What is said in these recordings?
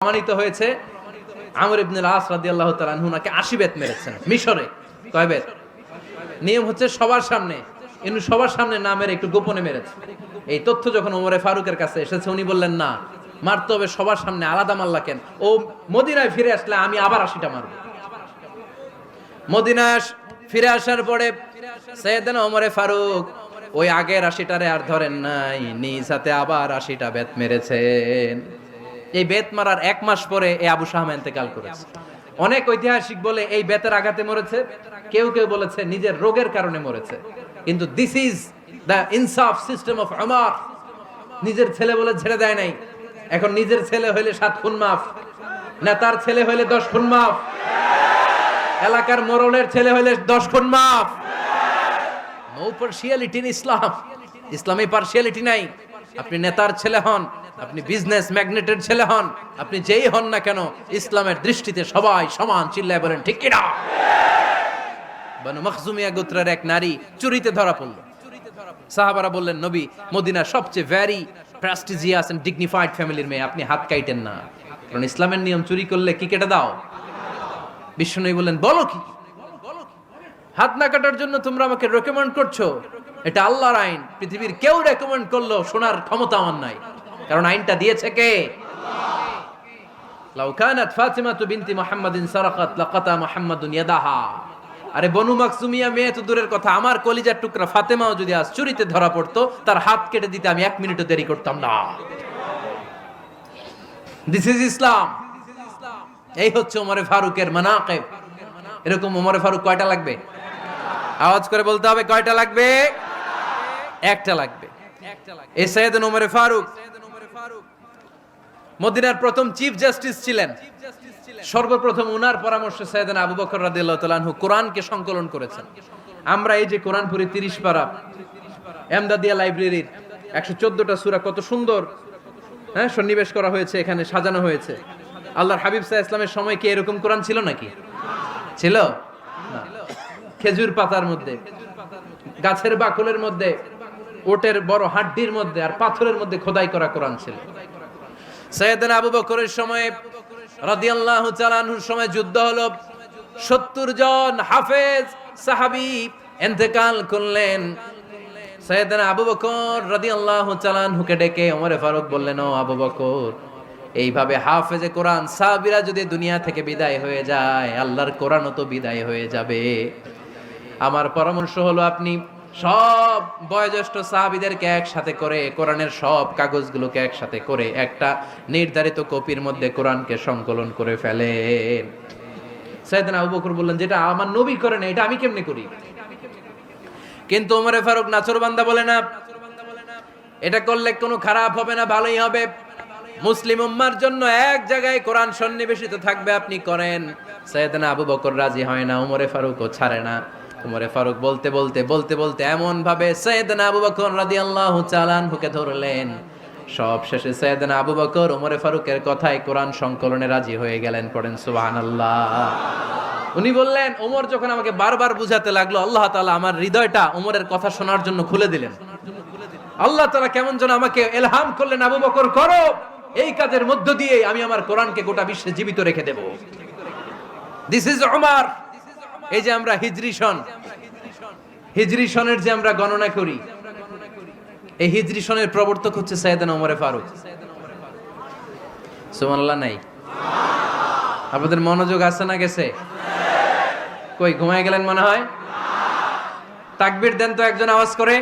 প্রমাণিত হয়েছে আমর ইবনুল আস রাদিয়াল্লাহু তাআলা আনহু নাকি 80 বেত মেরেছেন মিশরে। কয় বেত? নিয়ম হচ্ছে সবার সামনে, কিন্তু সবার সামনে না মেরে একটু গোপনে মেরেছে। এই তথ্য যখন ওমরে ফারুকের কাছে এসেছে, উনি বললেন না, মারতে হবে সবার সামনে, আলাদা মারলা কেন? ও মদিনায় ফিরে আসলে আমি আবার 80টা মারব। মদিনায় ফিরে আসার পরে সাইয়েদনা ওমরে ফারুক ওই আগের 80টারে আর ধরেন নাই, নিজ হাতে আবার 80টা বেত মেরেছেন। এই বেত মারার 1 মাস পরে এই আবু শাহমা ইন্তেকাল করেছে। অনেক ঐতিহাসিক বলে এই বেতের আঘাতে মরেছে, কেউ কেউ বলেছে নিজের রোগের কারণে মরেছে। কিন্তু দিস ইজ দ্য ইনসাফ সিস্টেম অফ উমর। নিজের ছেলে বলে ছেড়ে দেয় নাই। এখন নিজের ছেলে হইলে 7 খুন মাফ, নেতার ছেলে হইলে 10 খুন মাফ, এলাকার মোড়লের ছেলে হইলে 10 খুন মাফ। নো পার্সিয়ালিটি ইন ইসলাম। ইসলামে পার্সিয়ালিটি নাই। আপনি নেতার ছেলে হন, আপনি বিজনেস ম্যাগনেটের ছেলে হন, আপনি যেই হন না কেন, ইসলামের দৃষ্টিতে সবাই সমান। চিল্লায় বলেন ঠিক কিনা? বানু মখজুমিয়া গোত্রের এক নারী চুরিতে ধরা পড়ল। সাহাবারা বললেন, নবী, মদিনার সবচেয়ে ভেরি প্রেস্টিজিয়াস এন্ড ডিগনিফাইড ফ্যামিলির মেয়ে, আপনি হাত কাটেন না, কারণ ইসলামের নিয়ম চুরি করলে কি কেটে দাও? বিশ্বনবী বললেন, বলো কি? হাত না কাটার জন্য তোমরা আমাকে রেকমেন্ড করছো? এটা আল্লাহর আইন। পৃথিবীর কেউ রেকমেন্ড করলো শোনার ক্ষমতা আমার নাই, কারণ আইনটা দিয়েছে কে? লাউ কানাত ফাতিমাতু বিনতি মুহাম্মাদিন সারাকাত লাকাতা মুহাম্মাদুন ইয়াদাহা। আরে বনু মাকসুমিয়া মেয়ে তো দূরের কথা, আমার কলিজার টুকরা ফাতেমাও যদি আজ চুরিতে ধরা পড়তো, তার হাত কেটে দিতে আমি 1 মিনিটও দেরি করতাম না। দিস ইজ ইসলাম। এই হচ্ছে ওমরে ফারুকের মানাকিব। এরকম ওমরে ফারুক কয়টা লাগবে? আওয়াজ করে বলতে হবে, কয়টা লাগবে? একটা লাগবে। এই সাইয়েদনা ওমরে ফারুক মদিনার প্রথম চিফ জাস্টিস ছিলেন। সর্বপ্রথম উনার পরামর্শে সাইয়েদনা আবু বকর রাদিয়াল্লাহু তাআলা আনহু কোরআনকে সংকলন করেছেন। আমরা এই যে কোরআন পড়ি 30 পারা, এমদাদিয়া লাইব্রেরির 114টা সূরা, কত সুন্দর সন্নিবেশ করা হয়েছে, এখানে সাজানো হয়েছে। আল্লাহর হাবিব সাল্লাল্লাহু আলাইহি ওয়াসাল্লামের সময় কি এরকম কোরআন ছিল নাকি? ছিল না। খেজুর পাতার মধ্যে, গাছের বাকলের মধ্যে, ওটের বড় হাড্ডির মধ্যে আর পাথরের মধ্যে খোদাই করা কোরআন ছিল। সাইয়েদনা আবু বকরের সময় রাদিয়াল্লাহু তাআলা আনহুর সময় যুদ্ধ হলো, 70 জন হাফেজ সাহাবী ইন্তেকাল করলেন। সাইয়েদনা আবু বকর রাদিয়াল্লাহু তাআলা আনহুকে ডেকে ওমরে ফারুক বললেন, ও আবু বকর, এইভাবে হাফেজে কোরআন সাহাবীরা যদি দুনিয়া থেকে বিদায় হয়ে যায়, আল্লাহর কোরআনও তো বিদায় হয়ে যাবে। আমার পরামর্শ হলো, আপনি সব বয়োজ্যেষ্ঠ সাহাবীদেরকে একসাথে করে কোরআনের সব কাগজগুলোকে একসাথে করে একটা নির্ধারিত কপির মধ্যে কোরআনকে সংকলন করে ফেলেন। সাইয়েদনা আবু বকর বললেন, যেটা আমার নবী করে না, এটা আমি কেমনে করি? কিন্তু ওমরে ফারুক নাচরবান্দা বলে না, এটা করলে কোনো খারাপ হবে না, ভালোই হবে। মুসলিম উম্মার জন্য এক জায়গায় কোরআন সন্নিবেশিত থাকবে, আপনি করেন। সাইয়েদনা আবু বকর রাজি হয় না, ওমরে ফারুকও ছাড়ে না। ওমরে ফারুক বলতে বলতে বলতে বলতে এমন ভাবে সাইয়েদনা আবু বকর রাদিয়াল্লাহু তাআলা আনহুকে ধরলেন, সব শেষে সাইয়েদনা আবু বকর ওমরে ফারুকের কথায় কোরআন সংকলনে রাজি হয়ে গেলেন। পড়েন সুবহানাল্লাহ। উনি বললেন, ওমর যখন আমাকে বারবার বুঝাতে লাগলো, আল্লাহ তাআলা আমার হৃদয়টা ওমরের কথা শোনার জন্য খুলে দিলেন। আল্লাহ তাআলা কেমন যেন আমাকে ইলহাম করলেন, আবু বকর করো, এই কাজের মধ্য দিয়ে আমি আমার কোরআনকে গোটা বিশ্বে জীবিত রেখে দেব। This is Umar. এই যে আমরা হিজরি সনের যে আমরা গণনা করি, এই হিজরি সনের প্রবর্তক হচ্ছে সাইয়েদনা ওমরে ফারুক। সুবহানাল্লাহ নাই? আপনাদের মনোযোগ আছে না গেছে? কই ঘুমায় গেলেন মনে হয়? তাকবীর দেন তো একজন আওয়াজ করে।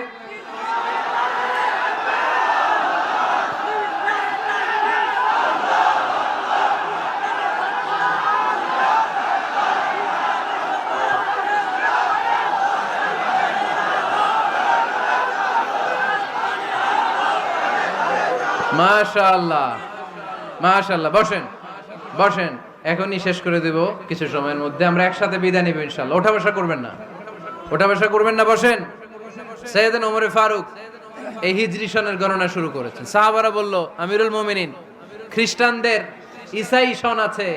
মাশাআল্লাহ, মাশাআল্লাহ। বসেন বসেন, এখনই শেষ করে দেব কিছু সময়ের মধ্যে। আমরা একসাথে বিদায় নিব ইনশাআল্লাহ। ওঠা বসা করবেন না, ওঠা বসা করবেন না, বসেন। সাইয়েদনা ওমরে ফারুক এই হিজরি সনের গণনা শুরু করেছেন। সাহাবারা বলল, আমিরুল মুমিনিন, খ্রিস্টানদের ঈসাই সন আছে,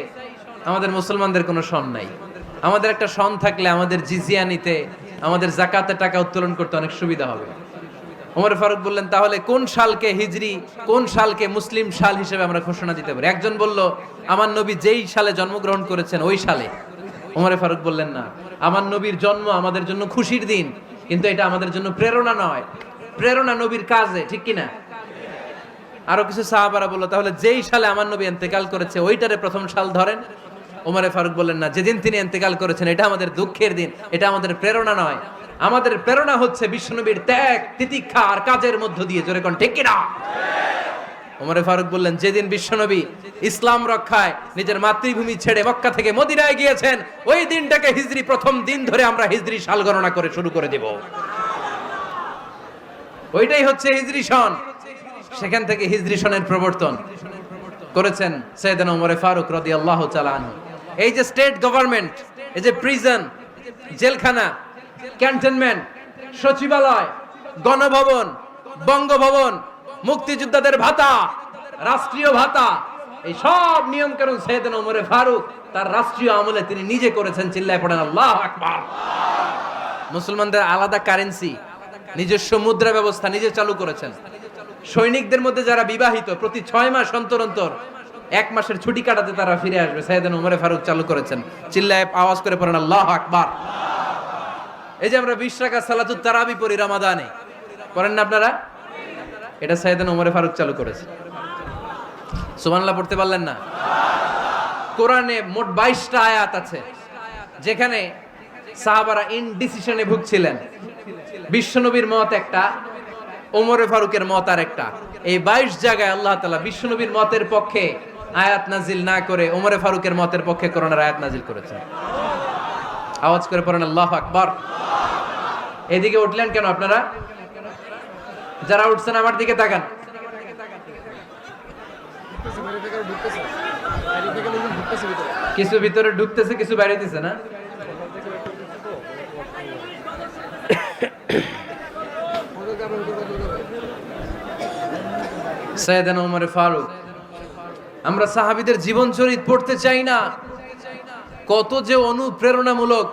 আমাদের মুসলমানদের কোনো সন নাই। আমাদের একটা সন থাকলে আমাদের জিজিয়া নিতে, আমাদের যাকাতের টাকা উত্তোলন করতে অনেক সুবিধা হবে। ওমর ফারুক বললেন, তাহলে কোন সালকে হিজরি, কোন সালকে মুসলিম সাল হিসেবে আমরা ঘোষণা দিতে পারি? একজন বলল, আমার নবী যেই সালে জন্মগ্রহণ করেছেন ওই সালে। ওমর ফারুক বললেন, না, আমার নবীর জন্ম আমাদের জন্য খুশির দিন, কিন্তু এটা আমাদের জন্য প্রেরণা নয়। প্রেরণা নবীর কাজে, ঠিক কিনা? আরো কিছু সাহাবারা বলল, তাহলে যেই সালে আমার নবী ইন্তেকাল করেছে ওইটারে প্রথম সাল ধরেন। ওমর ফারুক বললেন, না, যেদিন তিনি ইন্তেকাল করেছেন এটা আমাদের দুঃখের দিন, এটা আমাদের প্রেরণা নয়। আমাদের প্রেরণা হচ্ছে বিশ্বনবীর ত্যাগ, তিতিক্ষা আর কাজের মধ্য দিয়ে। জোরে কোন ঠিক কিনা? ওমর ফারুক বললেন, যেদিন বিশ্বনবী ইসলাম রক্ষায় নিজের মাতৃভূমি ছেড়ে মক্কা থেকে মদিনায় গিয়েছেন ওই দিনটাকে হিজরি প্রথম দিন ধরে আমরা হিজরি সাল গণনা করে শুরু করে দেব। ওইটাই হচ্ছে হিজরি সন। সেখান থেকে হিজরি সনের প্রবর্তন করেছেন সাইয়েদনা ওমর ফারুক রাদিয়াল্লাহু তাআলা আনহু। এই যে স্টেট গভর্নমেন্ট, এই যে প্রিজন, জেলখানা, ক্যান্টনমেন্ট, সচিবালয়, গণভবন, বঙ্গভবন, মুক্তিযোদ্ধাদের ভাতা, রাষ্ট্রীয় ভাতা, এই সব নিয়ম কানুন সাইয়েদনা ওমর ফারুক তার রাষ্ট্রীয় আমলে তিনি নিজে করেছেন। চিল্লায় পড়েন আল্লাহু আকবার। মুসলমানদের আলাদা কারেন্সি, নিজস্ব মুদ্রা ব্যবস্থা নিজে চালু করেছেন। সৈনিকদের মধ্যে যারা বিবাহিত প্রতি 6 মাস অন্তর অন্তর 1 মাসের ছুটি কাটাতে তারা ফিরে আসবে, সাইয়েদনা ওমর ফারুক চালু করেছেন। চিল্লায় আওয়াজ করে পড়েন আল্লাহু আকবার। এই যে আমরা 20 রাকাত সালাতুত তারাবি পড়ি রমাদানে, পড়েন না আপনারা? এটা সাইয়েদনা ওমর ফারুক চালু করেছে। সুবহানাল্লাহ পড়তে পারলেন না? কোরআনে মোট 22টা আয়াত আছে যেখানে সাহাবারা ইনডিসিশনে ভুগছিলেন। বিশ্বনবীর মত একটা, ওমর ফারুকের মত আর একটা। এই 22 জায়গায় আল্লাহ তাআলা বিশ্বনবীর মতের পক্ষে আয়াত নাজিল না করে ওমর ফারুকের মতের পক্ষে কোরআনের আয়াত নাজিল করেছেন। আওয়াজ করে পড়েন আল্লাহু আকবার। এদিকে উঠলেন কেন আপনারা? যারা উঠছেন আমার দিকে তাকান। কিছু ভিতরে ঢুকতেছে, কিছু বাইরেতেছে না? সাইয়েদনা ওমর ফারুক, আমরা সাহাবীদের জীবন চরিত পড়তে চাই না, কত যে অনুপ্রেরণামূলক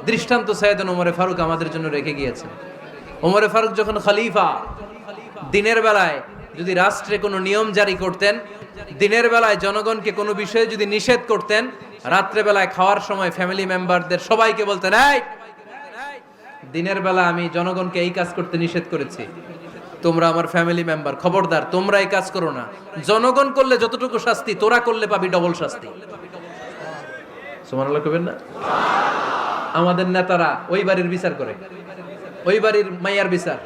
দৃষ্টান্ত সাইয়েদনা ওমর ফারুক আমাদের জন্য রেখে গিয়েছেন। ওমর ফারুক যখন খলিফা, দিনের বেলায় যদি রাষ্ট্রে কোনো নিয়ম জারি করতেন, দিনের বেলায় জনগণকে কোনো বিষয়ে যদি নিষেধ করতেন, রাত্রে বেলায় খাওয়ার সময় ফ্যামিলি মেম্বারদের সবাইকে বলতেন, এই দিনের বেলা আমি জনগণকে এই কাজ করতে নিষেধ করেছি, তোমরা আমার ফ্যামিলি মেম্বার, খবরদার তোমরা এই কাজ করো না। জনগণ করলে যতটুকু শাস্তি, তোরা করলে পাবি ডবল শাস্তি। সুবহানাল্লাহ কইবেন না? আমাদের নেতারা ওই বাড়ির বিচার করে, ওই বাড়ির মাইয়ার বিচার,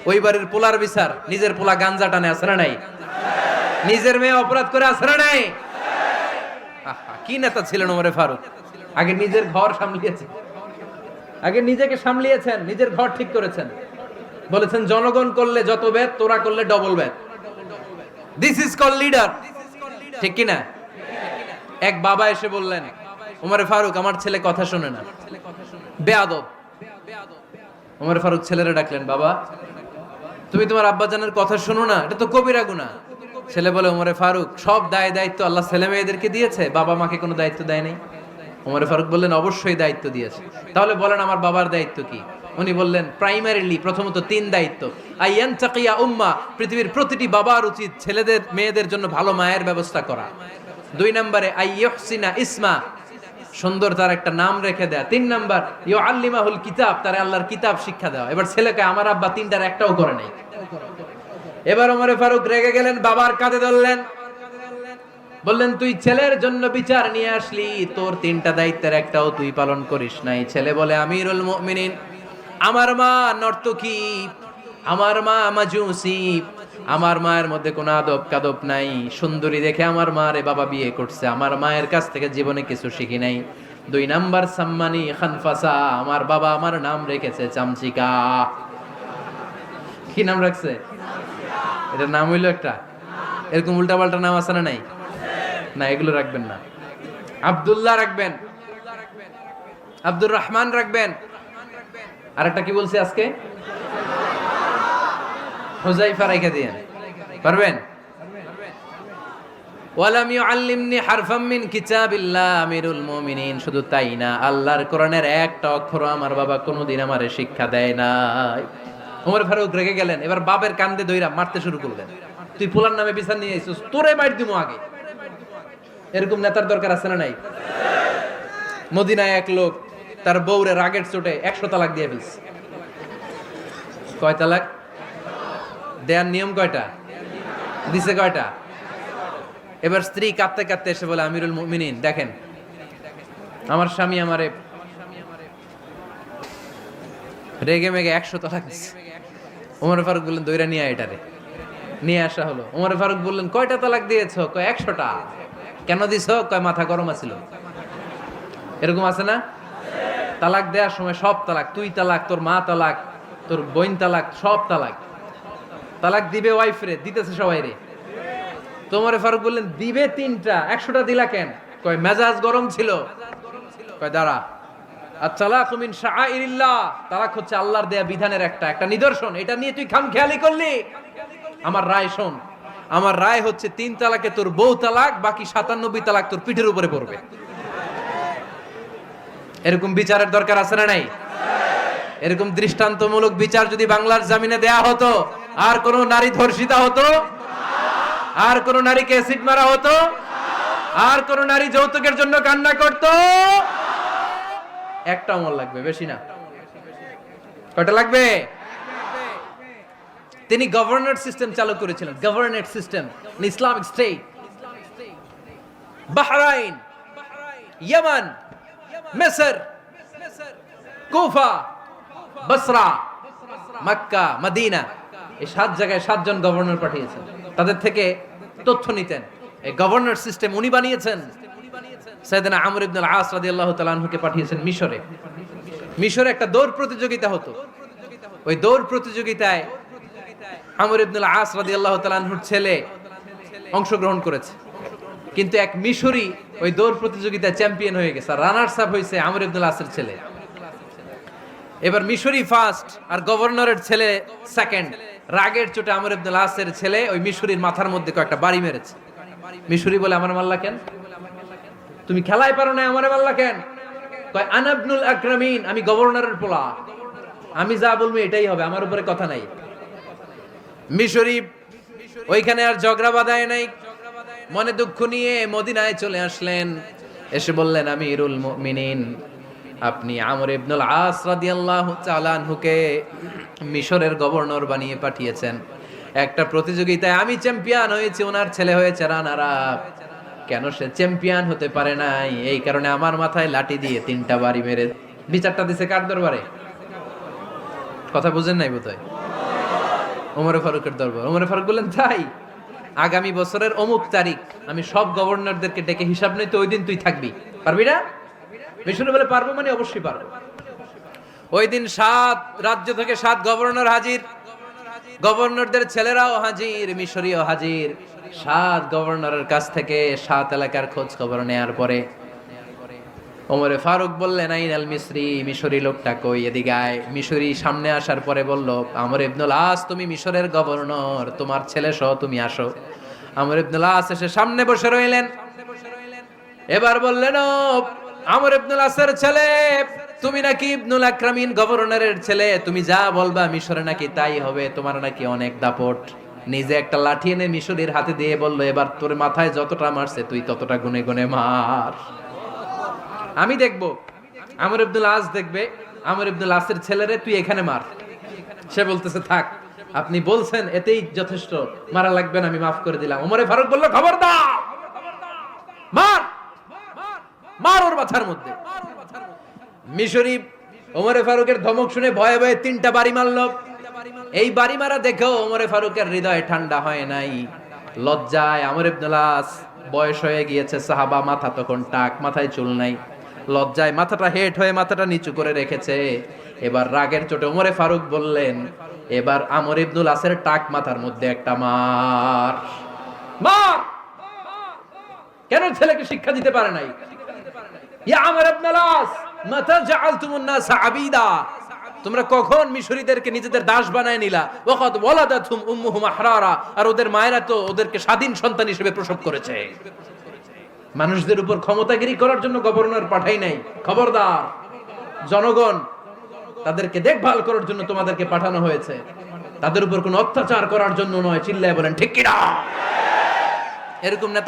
ওই বাড়ির পোলার বিচার, নিজের পোলা গাঞ্জা টানে, আছে না নাই? নিজের মেয়ে অপরাধ করে, আছে না নাই? কি নেতা ছিলেন ওমর ফারুক! আগে নিজের ঘর সামলিয়েছেন, আগে নিজেকে সামলিয়েছেন, নিজের ঘর ঠিক করেছেন। বলেছেন জনগণ করলে যত ব্যাদ, তোরা করলে ডবল ব্যাদ। দিস ইজ কল লিডার, ঠিক কি না? এক বাবা এসে বললেন, ওমর ফারুক আমার ছেলে কথা শোনে না, বেয়াদব। ওমর ফারুক ছেলেরা ডাকলেন, বাবা তুমি তোমার আব্বাজানের কথা শোনো না, এটা তো কবিরা গুনাহ। ছেলে বলে, ওমর ফারুক সব দায় দায়িত্ব আল্লাহ ছেলে মেয়েদেরকে দিয়েছে, বাবা মাকে কোনো দায়িত্ব দেয় নাই। ওমর ফারুক বললেন, অবশ্যই দায়িত্ব দিয়েছে। তাহলে বলেন আমার বাবার দায়িত্ব কি? উনি বললেন, প্রাইমারিলি প্রথমত 3 দায়িত্ব। আইয়ান তাকিয়া উম্মা, পৃথিবীর প্রতিটি বাবার উচিত ছেলেদের মেয়েদের জন্য ভালো মায়ের ব্যবস্থা করা। 2 নম্বরে আইয়ুহসিনা ইসমা, সুন্দর তার একটা নাম রেখে দেয়া। 3 নাম্বার ইউআল্লিমাহুল কিতাব, তার আল্লাহর কিতাব শিক্ষা দেওয়া। এবার ছেলেকে আমার আব্বা 3টার একটাও করে নাই। এবার ওমর ফারুক রেগে গেলেন, বাবার কাঁধে ধরলেন, বললেন তুই ছেলের জন্য বিচার নিয়ে আসলি, তোর 3টা দায়িত্বের একটাও তুই পালন করিস নাই। ছেলে বলে, আমিরুল মুমিনিন, আমার মা নর্তকী, আমার মা মাজুসি, আমার মায়ের মধ্যে কোনো আদব কাদব নাই, সুন্দরী দেখে আমার মা রে বাবা বিয়ে করছে, আমার মায়ের কাছ থেকে জীবনে কিছু শিখি নাই। 2 নাম্বার সাম্মানি খানফাসা, আমার বাবা আমার নাম রেখেছে চামচিকা। কি নাম রাখছে? এটা নাম হইলো একটা? এরকম উল্টাপাল্টা নাম আছে না নাই? না, এগুলো রাখবেন না। আব্দুল্লাহ রাখবেন, আব্দুর রহমান রাখবেন। আরেকটা কি বলছি আজকে? হুযায়ফা রেখে দিয়েন, পারবেন? ওয়ালাম ইউআল্লিমনি হারফাম মিন কিতাবিল্লাহ, আমিরুল মুমিনিন। শুধু তাই না, আল্লাহর কোরআনের একটা অক্ষর আমার বাবা কোনোদিন আমারে শিক্ষা দেয় নাই। ওমর ফারুক রেগে গেলেন, এবার বাপের কান্দে দইরা মারতে শুরু করলেন। তুই পোলার নামে বিচার নিয়ে আইছিস, তোরে মার দিমু আগে। এরকম নেতার দরকার আছে না নাই? মদিনায় এক লোক তার বউরে রাগের চোটে 100 তালাক দিয়ে ফেলছে। কয় তালাক দেয়ার নিয়ম কয়টা? দিছে কয়টা? এবার স্ত্রী কাঁদতে কাঁদতে এসে বলে, আমিরুল মুমিনিন দেখেন, আমার স্বামী আমারে রেগে মেগে 100 তালাক দিছে। ওমর ফারুক বললেন, দইরা নিয়ে আয় এটারে। নিয়ে আসা হলো। ওমর ফারুক বললেন, কয়টা তালাক দিয়েছো? কয় 100টা। কেন দিছো? কয় মাথা গরম আছিল। এরকম আছে না? তালাক দেওয়ার সময় সব তালাক, তুই তালাক, তোর মা তালাক, তোর বোন তালাক, সব তালাক। তালাক দিবে ওয়াইফ রে, দিতেছে সবাই রে। ওমর ফারুক বললেন, দিবে 3টা, 100টা দিলা কেন? কয় মেজাজ গরম ছিল। কয় দাঁড়া, আত-তালাকু মিন শাআইরিল্লাহ, তালাক হচ্ছে আল্লাহর দেয়া বিধানের একটা নিদর্শন। এটা নিয়ে তুই খামখেয়ালি করলি? আমার রায় শোন। আমার রায় হচ্ছে 3 তালাকে তোর বউ তালাক, বাকি 97 তালাক তোর পিঠের উপরে পড়বে। এরকম বিচারের দরকার আছে না নাই? এরকম দৃষ্টান্তমূলক বিচার যদি বাংলার জমিনে দেয়া হতো, আর কোন নারী ধর্ষিতা হতো? আর কোন নারীকে অ্যাসিড মারা হতো? আর কোন নারী যৌতুকের জন্য কান্না করত? একটা আমল লাগবে, বেশি না। কয়টা লাগবে? তিনি গভর্নর সিস্টেম চালু করেছিলেন। Governor system, Islamic state. Bahrain, Yemen, মিসর, কুফা, বসরা, মক্কা, মদিনা, এই 7 জায়গায় 7 জন গভর্নর পাঠিয়েছেন। তাদের থেকে তথ্য নিতেন। এই গভর্নর সিস্টেম উনি বানিয়েছেন। সাইয়েদনা আমর ইবনে আল-আস রাদিয়াল্লাহু তাআলা আনহুকে পাঠিয়েছেন মিশরে। মিশরে একটা দৌড় প্রতিযোগিতা হতো। ওই দৌড় প্রতিযোগিতায় আমর ইবনে আল-আস রাদিয়াল্লাহু তাআলা আনহুর ছেলে অংশগ্রহণ করেছে। কিন্তু এক মিশরি ওই দৌড় প্রতিযোগিতায় চ্যাম্পিয়ন হয়ে গেছে। রানার্স আপ হয়েছে আমর ইবনে আল-আসের ছেলে। এবার মিশরি ফার্স্ট আর গভর্নরের ছেলে সেকেন্ড। রাগের চোটে আমর ইবনে আল-আসের ছেলে ওই মিশরির মাথার মধ্যে কয়েকটা বাড়ি মেরেছে। মিশরি বলে, আমার মাল্লা কেন? তুমি খেলায় পারো না, আমারে মাল্লা কেন? কয়, আনা ইবনুল আকরামিন, আমি গভর্নরের পোলা, আমি যা বলবো এটাই হবে, আমার উপরে কথা নাই। মিশরি ওইখানে আর ঝগড়া বাঁধায় নাই, মনে দুঃখ নিয়ে মদিনায় চলে আসলেন। এসে বললেন, আমিরুল মুমিনিন, আপনি আমর ইবনুল আস রাদিয়াল্লাহু তাআলা আনহুকে মিশরের গভর্নর বানিয়ে পাঠিয়েছেন। একটা প্রতিযোগিতায় আমি চ্যাম্পিয়ন হয়েছি, ওনার ছেলে হয়েছে রানার আপ। কেন সে চ্যাম্পিয়ন হতে পারে নাই? এই কারণে আমার মাথায় লাঠি দিয়ে 3টা বাড়ি মেরে। বিচারটা দিছে কার দরবারে? কথা বুঝেন নাই বোধহয়? ওমর ফারুকের দরবার। ওমর ফারুক বললেন, তাই আগামী বছরের অমুক তারিখ আমি সব গভর্নরদেরকে ডেকে হিসাব নেই, তো ওই দিন তুই থাকবি, পারবি না? মিশরে বলে, পারবো মানে অবশ্যই পারবো। ওই দিন 7 রাজ্য থেকে 7 গভর্নর হাজির, গভর্নরদের ছেলেরাও হাজির, মিশরীয় হাজির। 7 গভর্নরের কাছ থেকে 7 এলাকার খোঁজ খবর নেয়ার পরে ওমরে ফারুক বললেন, আইন আল মিসরি, মিশরি লোকটা কই, এদিকে আয়। মিশরি সামনে আসার পরে বলল, আমর ইবনুল আস, তুমি মিশরের গভর্নর, তোমার ছেলে সহ তুমি আসো। আমর ইবনুল আস এসে সামনে বসে রইলেন। এবার বললেন, ও আমর ইবনুল আসের ছেলে, তুমি নাকি ইবনুল আকরামিন গভর্নরের ছেলে, তুমি যা বলবা মিশরে নাকি তাই হবে, তোমার নাকি অনেক দাপট। নিজে একটা লাঠি এনে মিশরীর হাতে দিয়ে বলল, এবার তোর মাথায় যতটা মারছে তুই ততটা গুনে গুনে মার, আমি দেখবো। আমর ইবনুল আস দেখবে, আমর ইবনুল আসের ছেলেরে তুই এখানে মার। সে বলতেছে, থাক, আপনি বলছেন এতেই যথেষ্ট, মারা লাগবে না, আমি মাফ করে দিলাম। ওমরে ফারুক বলল, খবরদার, মার, মার ওর মাথার মধ্যে। মিশরি ওমরে ফারুকের ধমক শুনে ভয়ে ভয়ে 3টা বাড়ি মারল। এই বাড়ি মারা দেখেও ওমরে ফারুকের হৃদয় ঠান্ডা হয় নাই। লজ্জায় আমর ইবনুল আস, বয়স হয়ে গিয়েছে সাহাবা, মাথা তখন টাক, মাথায় চুল নাই, লজ্জায় মাথাটা হেট হয়ে মাথাটা নিচু করে রেখেছে। এবার রাগের চোটে ওমরে ফারুক বললেন, এবার আমর ইবনুল আসের টাক মাথার মধ্যে একটা মার। মার! কেন ছেলেকে শিক্ষা দিতে পারে নাই? ইয়া আমর ইবনুল আস, মাতা জাআলতুমুন নাস আবিদা, তোমরা কখন মিশরীদেরকে নিজেদের দাস বানায় নিলা? ওয়াকাদ ওয়ালাদাতুহুম উম্মুহুম আহরারা, আর ওদের মায়েরা তো ওদেরকে স্বাধীন সন্তান হিসেবে প্রসব করেছে। মানুষদের উপর ক্ষমতাগিরি করার জন্য গভর্নর পাঠাই নাই। খবরদার জনগণ, তাদেরকে দেখভাল করার জন্য তোমাদেরকে পাঠানো হয়েছে, তাদের উপর কোনো অত্যাচার করার জন্য নয়। চিল্লায় বলেন ঠিক কিনা? এরকম নেতা